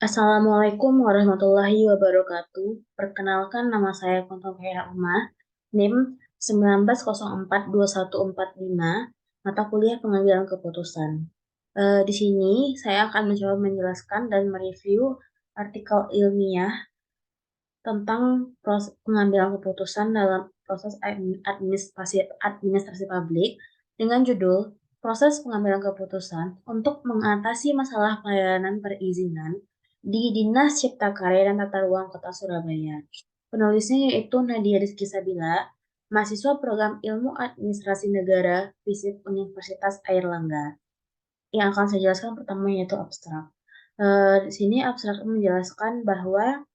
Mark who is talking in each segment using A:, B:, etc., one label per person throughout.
A: Assalamualaikum warahmatullahi wabarakatuh. Perkenalkan nama saya Kunto Khaira Umar, NIM 19042145, mata kuliah pengambilan keputusan. Di sini saya akan mencoba menjelaskan dan mereview artikel ilmiah tentang proses pengambilan keputusan dalam proses administrasi publik dengan judul Proses Pengambilan Keputusan untuk Mengatasi Masalah Pelayanan Perizinan di Dinas Cipta Karya dan Tata Ruang Kota Surabaya. Penulisnya yaitu Nadia Rizky Sabila, mahasiswa program Ilmu Administrasi Negara FISIP Universitas Airlangga. Yang akan saya jelaskan pertama yaitu abstrak. Di sini abstrak menjelaskan bahwa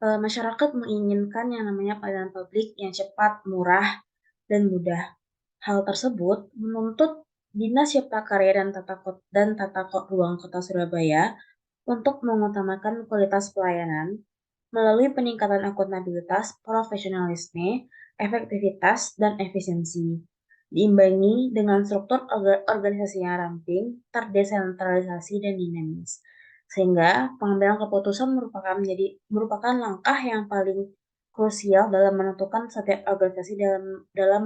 A: masyarakat menginginkan yang namanya pelayanan publik yang cepat, murah, dan mudah. Hal tersebut menuntut Dinas Cipta Karya dan Ruang Kota Surabaya untuk mengutamakan kualitas pelayanan melalui peningkatan akuntabilitas, profesionalisme, efektivitas, dan efisiensi. Diimbangi dengan struktur organisasi yang ramping, terdesentralisasi, dan dinamis. Sehingga pengambilan keputusan merupakan langkah yang paling krusial dalam menentukan setiap organisasi dalam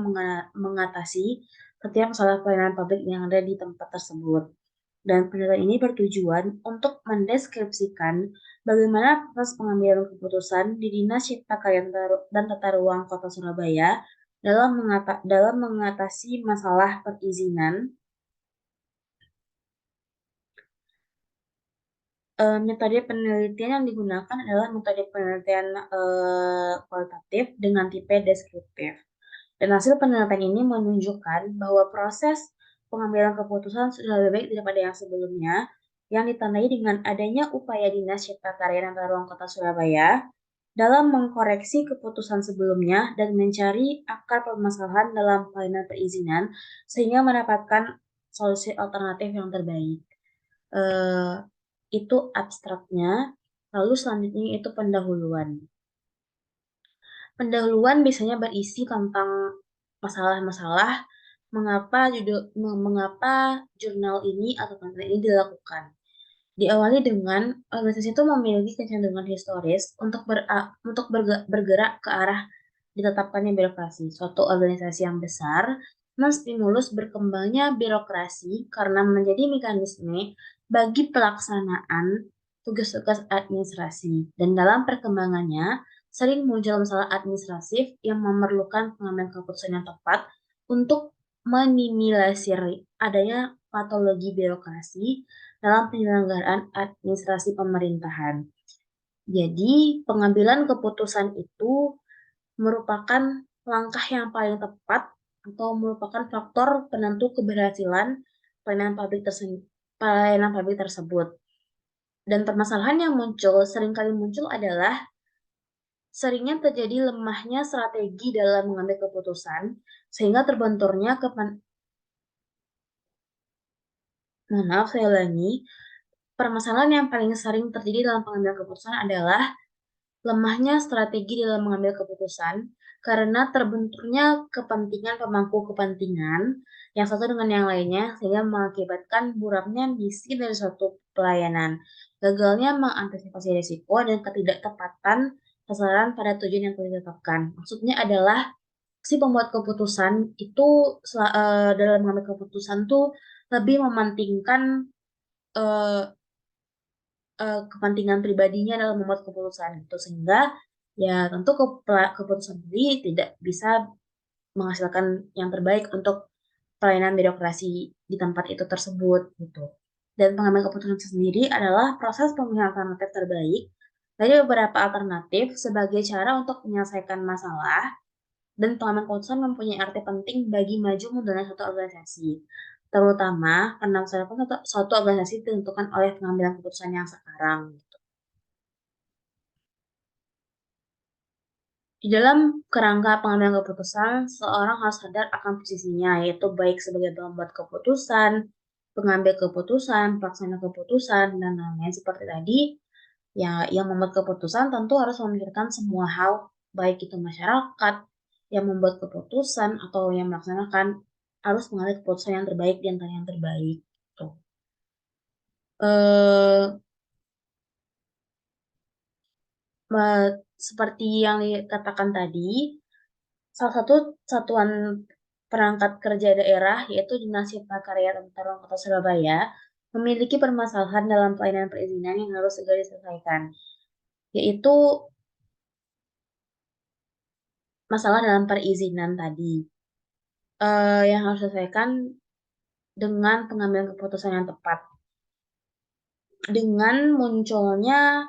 A: mengatasi setiap masalah pelayanan publik yang ada di tempat tersebut. Dan penelitian ini bertujuan untuk mendeskripsikan bagaimana proses pengambilan keputusan di Dinas Cipta Karya dan Tata Ruang Kota Surabaya dalam mengatasi masalah perizinan. Metode penelitian yang digunakan adalah metode penelitian kualitatif dengan tipe deskriptif. Dan hasil penelitian ini menunjukkan bahwa proses pengambilan keputusan sudah lebih baik daripada yang sebelumnya, yang ditandai dengan adanya upaya Dinas Cipta Karya dan Tata Ruang Kota Surabaya dalam mengkoreksi keputusan sebelumnya dan mencari akar permasalahan dalam pelayanan perizinan sehingga mendapatkan solusi alternatif yang terbaik. Eh, itu abstraknya. Lalu selanjutnya itu pendahuluan. Pendahuluan biasanya berisi tentang masalah-masalah mengapa jurnal ini atau konten ini dilakukan. Diawali dengan organisasi itu memiliki kecenderungan historis bergerak ke arah ditetapkannya birokrasi. Suatu organisasi yang besar menstimulus berkembangnya birokrasi karena menjadi mekanisme bagi pelaksanaan tugas-tugas administrasi. Dan dalam perkembangannya, sering muncul masalah administratif yang memerlukan pengambilan keputusan yang tepat untuk minimalisir adanya patologi birokrasi dalam penyelenggaraan administrasi pemerintahan. Jadi, pengambilan keputusan itu merupakan langkah yang paling tepat atau merupakan faktor penentu keberhasilan pelayanan publik tersebut. Dan permasalahan yang seringkali muncul adalah seringnya terjadi lemahnya strategi dalam mengambil keputusan, sehingga terbenturnya maaf saya ulangi, permasalahan yang paling sering terjadi dalam pengambilan keputusan adalah lemahnya strategi dalam mengambil keputusan karena terbenturnya kepentingan pemangku kepentingan yang satu dengan yang lainnya sehingga mengakibatkan buramnya misi dari suatu pelayanan, gagalnya mengantisipasi risiko dan ketidaktepatan sasaran pada tujuan yang telah ditetapkan. Maksudnya adalah si pembuat keputusan itu dalam mengambil keputusan tuh lebih mementingkan eh, kepentingan pribadinya dalam membuat keputusan itu sehingga ya tentu keputusan ini tidak bisa menghasilkan yang terbaik untuk pelayanan birokrasi di tempat itu tersebut gitu. Dan pengambilan keputusan sendiri adalah proses pemilihan alternatif terbaik dari beberapa alternatif sebagai cara untuk menyelesaikan masalah dan pengambilan keputusan mempunyai arti penting bagi maju mundurnya suatu organisasi, terutama karena suatu organisasi ditentukan oleh pengambilan keputusan yang sekarang. Di dalam kerangka pengambilan keputusan, seorang harus sadar akan posisinya, yaitu baik sebagai pembuat keputusan, pengambil keputusan, pelaksana keputusan, dan lain-lain seperti tadi. Ya, yang membuat keputusan tentu harus memikirkan semua hal, baik itu masyarakat yang membuat keputusan atau yang melaksanakan harus mengambil keputusan yang terbaik di antara yang terbaik. Tuh. Seperti yang dikatakan tadi, salah satu satuan perangkat kerja daerah, yaitu Dinas Cipta Karya dan Tata Ruang Kota Surabaya, memiliki permasalahan dalam pelayanan perizinan yang harus segera diselesaikan, yaitu masalah dalam perizinan tadi, yang harus diselesaikan dengan pengambilan keputusan yang tepat. Dengan munculnya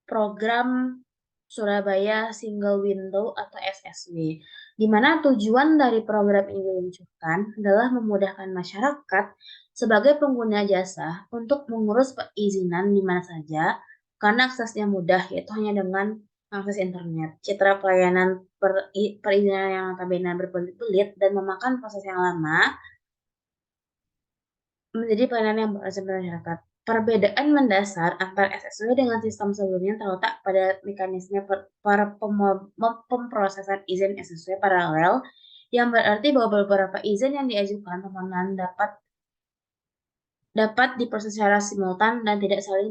A: program Surabaya Single Window atau SSW, di mana tujuan dari program ini diluncurkan adalah memudahkan masyarakat sebagai pengguna jasa untuk mengurus perizinan di mana saja, karena aksesnya mudah, yaitu hanya dengan akses internet. Citra pelayanan perizinan yang notabene berbelit-belit dan memakan proses yang lama menjadi pelayanan yang berhasil masyarakat. Perbedaan mendasar antara SSW dengan sistem sebelumnya terletak pada mekanisme pemrosesan izin SSW paralel, yang berarti bahwa beberapa izin yang diajukan permohonan dapat diproses secara simultan dan tidak saling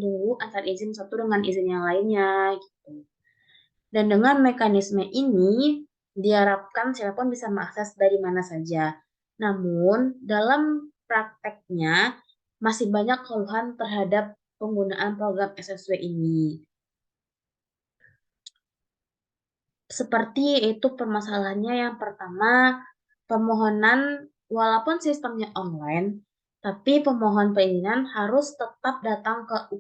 A: tunggu antar izin satu dengan izin yang lainnya gitu. Dan dengan mekanisme ini diharapkan siapapun bisa mengakses dari mana saja. Namun, dalam prakteknya masih banyak keluhan terhadap penggunaan program SSW ini. Seperti itu permasalahannya, yang pertama, permohonan walaupun sistemnya online, tapi pemohon perizinan harus tetap datang ke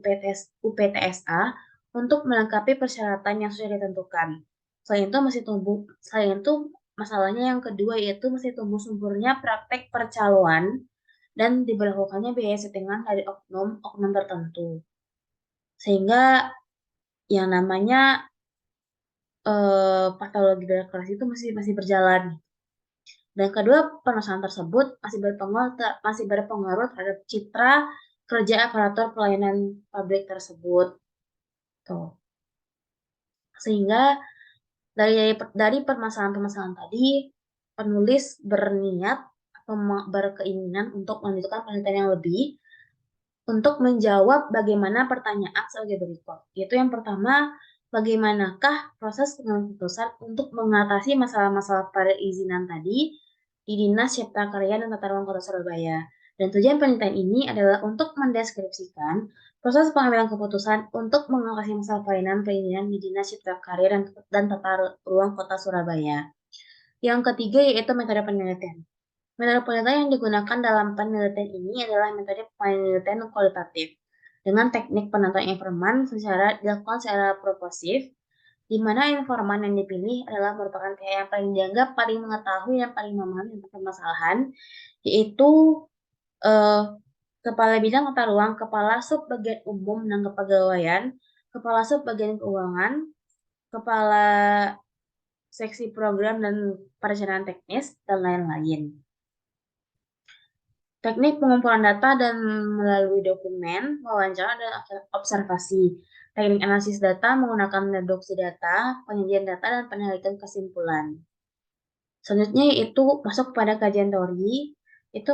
A: UPTSA untuk melengkapi persyaratan yang sudah ditentukan. Selain itu masalahnya yang kedua yaitu masih tumbuh suburnya praktek percaloan dan diberlakukannya biaya settingan dari oknum tertentu. Sehingga yang namanya patologi birokrasi itu masih berjalan. Dan kedua, permasalahan tersebut masih berpengaruh terhadap citra kerja aparatur pelayanan publik tersebut. Tuh. Sehingga dari permasalahan-permasalahan tadi, penulis berniat atau berkeinginan untuk melanjutkan penelitian yang lebih untuk menjawab bagaimana pertanyaan sebagai berikut. Yaitu yang pertama, bagaimanakah proses pengambilan keputusan untuk mengatasi masalah-masalah perizinan tadi di Dinas Cipta Karya dan Tata Ruang Kota Surabaya. Dan tujuan penelitian ini adalah untuk mendeskripsikan proses pengambilan keputusan untuk mengatasi masalah pelayanan perizinan di Dinas Cipta Karya dan Tata Ruang Kota Surabaya. Yang ketiga yaitu metode penelitian. Metode penelitian yang digunakan dalam penelitian ini adalah metode penelitian kualitatif dengan teknik penentuan informan dilakukan secara proporsif, di mana informan yang dipilih adalah merupakan pihak yang paling dianggap paling mengetahui dan paling memahami tentang permasalahan, yaitu eh, Kepala Bidang Tata Ruang, Kepala Sub Bagian Umum dan Kepegawaian, Kepala Sub Bagian Keuangan, Kepala Seksi Program dan Perencanaan Teknis, dan lain-lain. Teknik pengumpulan data dan melalui dokumen, wawancara, dan observasi. Teknik analisis data menggunakan reduksi data, penyajian data, dan penelitian kesimpulan. Selanjutnya yaitu masuk pada kajian teori, itu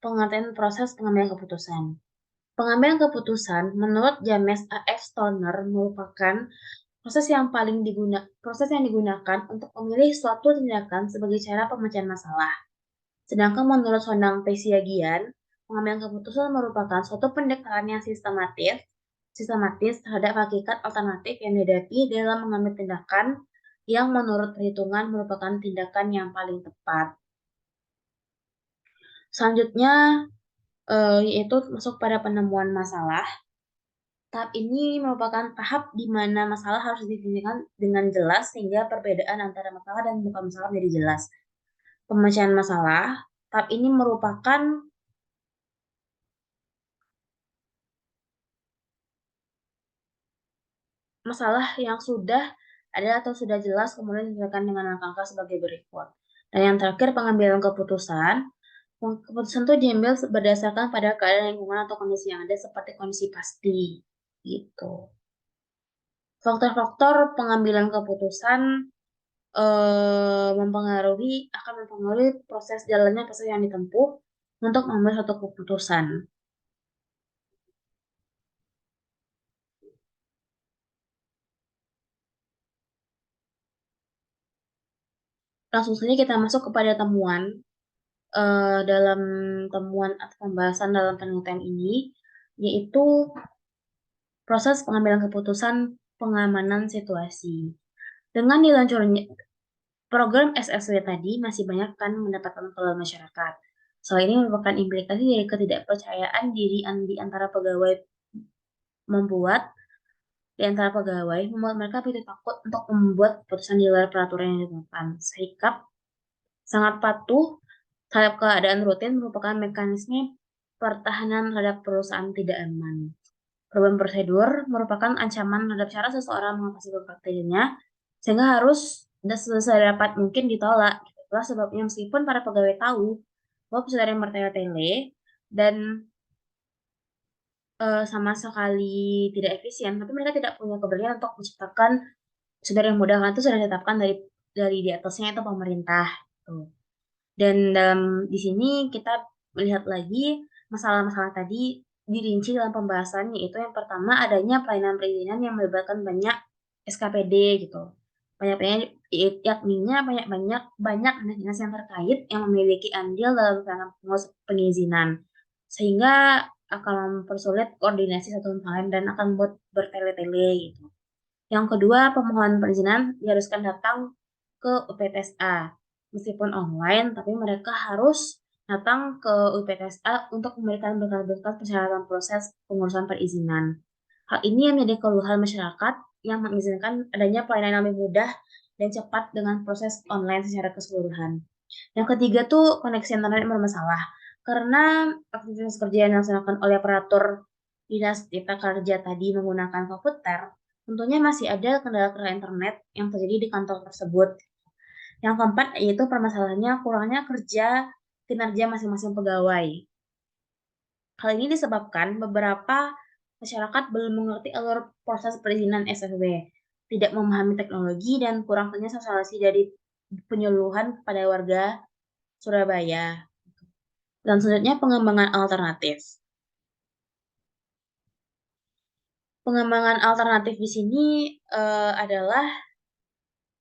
A: pengertian proses pengambilan keputusan. Pengambilan keputusan menurut James A.F. Stoner merupakan proses yang digunakan untuk memilih suatu tindakan sebagai cara pemecahan masalah. Sedangkan menurut Sondang P. Siagian, pengambilan keputusan merupakan suatu pendekatan yang sistematis terhadap hakikat alternatif yang dihadapi dalam mengambil tindakan yang menurut perhitungan merupakan tindakan yang paling tepat. Selanjutnya, yaitu masuk pada penemuan masalah. Tahap ini merupakan tahap di mana masalah harus didefinisikan dengan jelas sehingga perbedaan antara masalah dan bukan masalah menjadi jelas. Pemecahan masalah, tahap ini merupakan masalah yang sudah ada atau sudah jelas kemudian diselesaikan dengan langkah-langkah sebagai berikut. Dan yang terakhir, pengambilan keputusan. Keputusan itu diambil berdasarkan pada keadaan lingkungan atau kondisi yang ada seperti kondisi pasti. Gitu. Faktor-faktor pengambilan keputusan akan mempengaruhi proses jalannya proses yang ditempuh untuk mengambil suatu keputusan. Langsung saja kita masuk kepada temuan. Dalam temuan atau pembahasan dalam penelitian ini, yaitu proses pengambilan keputusan pengamanan situasi. Dengan diluncurnya program SSW tadi masih banyak kan mendapatkan keluhan masyarakat. Soal ini merupakan implikasi dari ketidakpercayaan diri di antara pegawai membuat membuat mereka begitu takut untuk membuat keputusan di luar peraturan yang ditetapkan. Sikap sangat patuh terhadap keadaan rutin merupakan mekanisme pertahanan terhadap perusahaan tidak aman. Perubahan prosedur merupakan ancaman terhadap cara seseorang mengatasi bakterinya, sehingga harus dan sedapat mungkin ditolak. Itulah sebabnya meskipun para pegawai tahu bahwa prosedur yang bertele-tele dan sama sekali tidak efisien, tapi mereka tidak punya keberanian untuk menciptakan prosedur yang mudah karena itu sudah ditetapkan dari di atasnya itu pemerintah. Tuh. Dan di sini kita melihat lagi masalah-masalah tadi dirinci dalam pembahasan, yaitu yang pertama adanya pelayanan perizinan yang melibatkan banyak SKPD gitu. Banyak-banyak yakninya banyak dinas yang terkait yang memiliki andil dalam pelayanan pengurus pengizinan. Sehingga akan mempersulit koordinasi satu sama lain dan akan membuat bertele-tele gitu. Yang kedua, pemohon perizinan diharuskan datang ke UPTSA. Meskipun online, tapi mereka harus datang ke UPTSA untuk memberikan berkas-berkas persyaratan proses pengurusan perizinan. Hal ini yang menjadi keluhan masyarakat yang mengizinkan adanya pelayanan yang lebih mudah dan cepat dengan proses online secara keseluruhan. Yang ketiga tuh koneksi internet yang bermasalah. Karena aktivitas kerja yang dilaksanakan oleh operator dinas cipta kerja tadi menggunakan komputer, tentunya masih ada kendala internet yang terjadi di kantor tersebut. Yang keempat yaitu permasalahannya kurangnya kinerja masing-masing pegawai. Hal ini disebabkan beberapa masyarakat belum mengerti alur proses perizinan SFB, tidak memahami teknologi dan kurangnya sosialisasi dari penyuluhan kepada warga Surabaya. Dan selanjutnya pengembangan alternatif. Pengembangan alternatif di sini adalah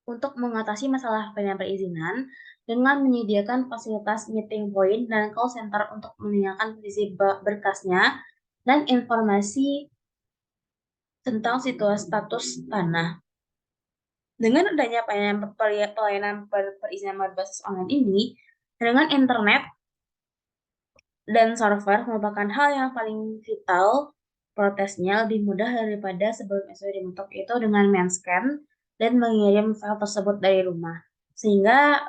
A: untuk mengatasi masalah pelayanan perizinan dengan menyediakan fasilitas meeting point dan call center untuk menanyakan kondisi berkasnya dan informasi tentang situasi status tanah. Dengan adanya pelayanan perizinan berbasis online ini, dengan internet dan server merupakan hal yang paling vital, protesnya lebih mudah daripada sebelum SW dibentuk itu dengan men-scan dan mengirim file tersebut dari rumah. Sehingga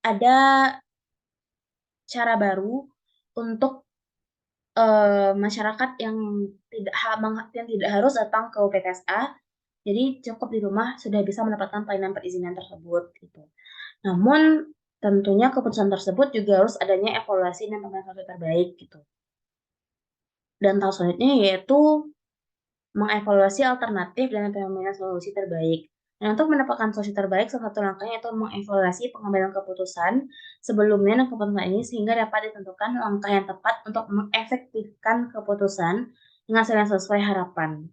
A: ada cara baru untuk masyarakat yang tidak harus datang ke UPTSA, jadi cukup di rumah sudah bisa mendapatkan pelayanan perizinan tersebut gitu. Namun tentunya keputusan tersebut juga harus adanya evaluasi dan pemilihan solusi terbaik gitu. Dan tahap selanjutnya yaitu mengevaluasi alternatif dan pemilihan solusi terbaik. Nah, untuk mendapatkan solusi terbaik, salah satu langkahnya itu mengevaluasi pengambilan keputusan sebelumnya dan keputusan ini sehingga dapat ditentukan langkah yang tepat untuk mengefektifkan keputusan dengan hasil yang sesuai harapan.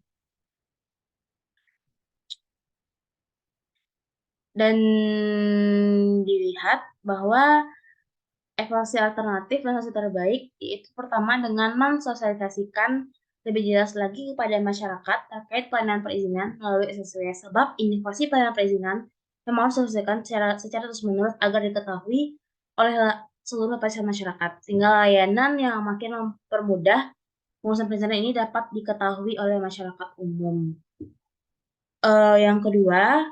A: Dan dilihat bahwa evaluasi alternatif dan hasil terbaik itu pertama dengan mensosialisasikan lebih jelas lagi kepada masyarakat terkait pelayanan perizinan melalui SSW sebab inovasi pelayanan perizinan memang harus diselesaikan secara terus-menerus agar diketahui oleh seluruh lapisan masyarakat sehingga layanan yang makin mempermudah pengurusan perizinan ini dapat diketahui oleh masyarakat umum. Yang kedua,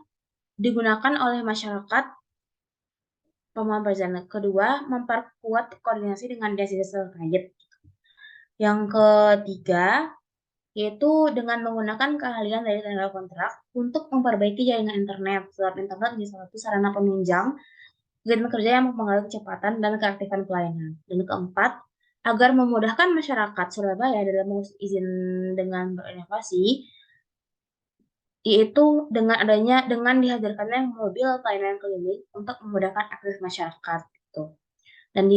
A: digunakan oleh masyarakat pemohon perizinan. Kedua, memperkuat koordinasi dengan dinas-dinas terkait. Yang ketiga, yaitu dengan menggunakan keahlian dari tenaga kontrak untuk memperbaiki jaringan internet. Sebab internet menjadi salah satu sarana penunjang kegiatan kerja yang mempengaruhi kecepatan dan keaktifan pelayanan. Dan keempat, agar memudahkan masyarakat Surabaya dalam mengurus izin dengan berinovasi, yaitu dengan dihadirkannya mobil pelayanan keliling untuk memudahkan akses masyarakat gitu. Dan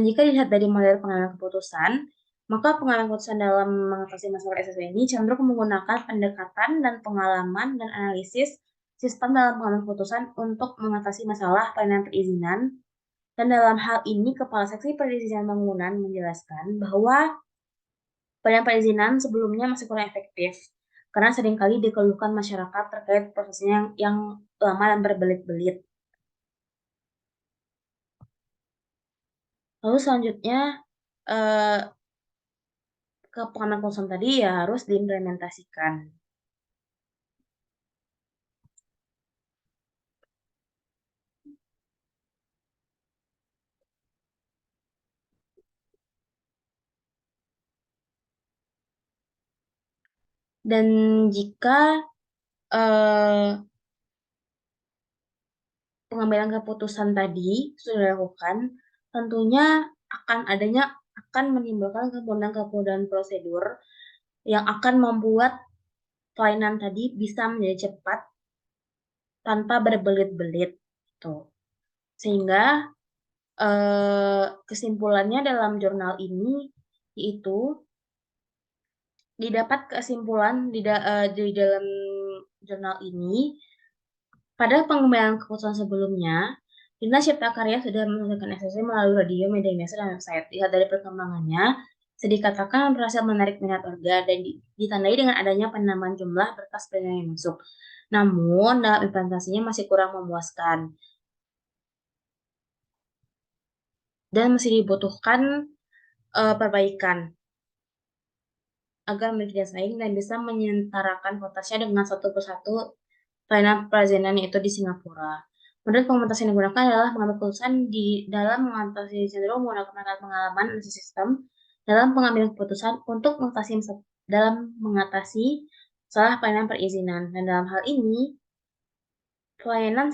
A: jika dilihat dari model pengambilan keputusan, maka pengambilan keputusan dalam mengatasi masalah SSW ini cenderung menggunakan pendekatan dan pengalaman dan analisis sistem dalam pengambilan keputusan untuk mengatasi masalah pelayanan perizinan. Dan dalam hal ini, Kepala Seksi Perizinan Bangunan menjelaskan bahwa pelayanan perizinan sebelumnya masih kurang efektif karena seringkali dikeluhkan masyarakat terkait prosesnya yang lama dan berbelit-belit. Lalu selanjutnya, eee, ke pengambilan keputusan tadi ya harus diimplementasikan. Dan jika, eee, pengambilan keputusan tadi sudah dilakukan, tentunya akan menimbulkan kemudahan-kemudahan prosedur yang akan membuat pelayanan tadi bisa menjadi cepat tanpa berbelit-belit, gitu. Sehingga, kesimpulannya dalam jurnal ini yaitu didapat kesimpulan di dalam jurnal ini, pada pengambilan keputusan sebelumnya, Dinas Cipta Karya sudah menyelesaikan SSC melalui radio, media massa, dan website. Lihat dari perkembangannya, bisa dikatakan berhasil menarik minat warga dan ditandai dengan adanya penambahan jumlah berkas perizinan yang masuk. Namun, dalam implementasinya masih kurang memuaskan dan masih dibutuhkan perbaikan agar menjadi saing dan bisa menyetarakan kuotanya dengan satu persatu pelayanan perizinan yaitu di Singapura. Menurut pemerintah yang digunakan adalah mengambil keputusan di dalam mengatasi cenderung menggunakan pengalaman analisis sistem dalam pengambilan keputusan untuk mengatasi salah pelayanan perizinan. Dan dalam hal ini, pelayanan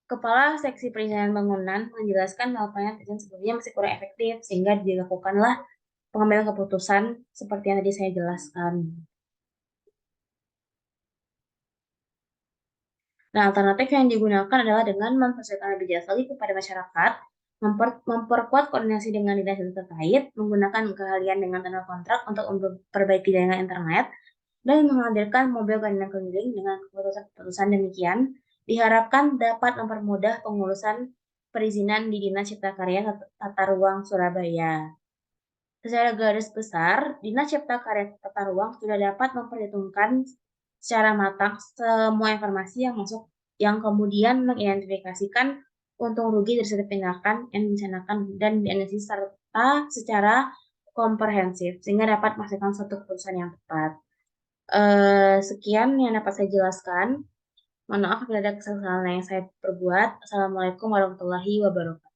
A: Kepala Seksi Perizinan Bangunan menjelaskan bahwa pelayanan perizinan sebelumnya masih kurang efektif sehingga dilakukanlah pengambilan keputusan seperti yang tadi saya jelaskan. Nah, alternatif yang digunakan adalah dengan mempersiapkan lebih jelas lagi kepada masyarakat, memperkuat koordinasi dengan dinas terkait, menggunakan keahlian dengan tanda kontrak untuk memperbaiki jaringan internet, dan menghadirkan mobil pelayanan keliling dengan keputusan-keputusan demikian diharapkan dapat mempermudah pengurusan perizinan di Dinas Cipta Karya Tata Ruang Surabaya. Secara garis besar, Dinas Cipta Karya Tata Ruang sudah dapat memperhitungkan secara matang semua informasi yang masuk yang kemudian mengidentifikasikan untung rugi dari setiap tindakan yang direncanakan dan dianalisis serta secara komprehensif sehingga dapat menghasilkan suatu keputusan yang tepat. Sekian yang dapat saya jelaskan. Mohon maaf bila ada kesalahan yang saya perbuat. Assalamualaikum warahmatullahi wabarakatuh.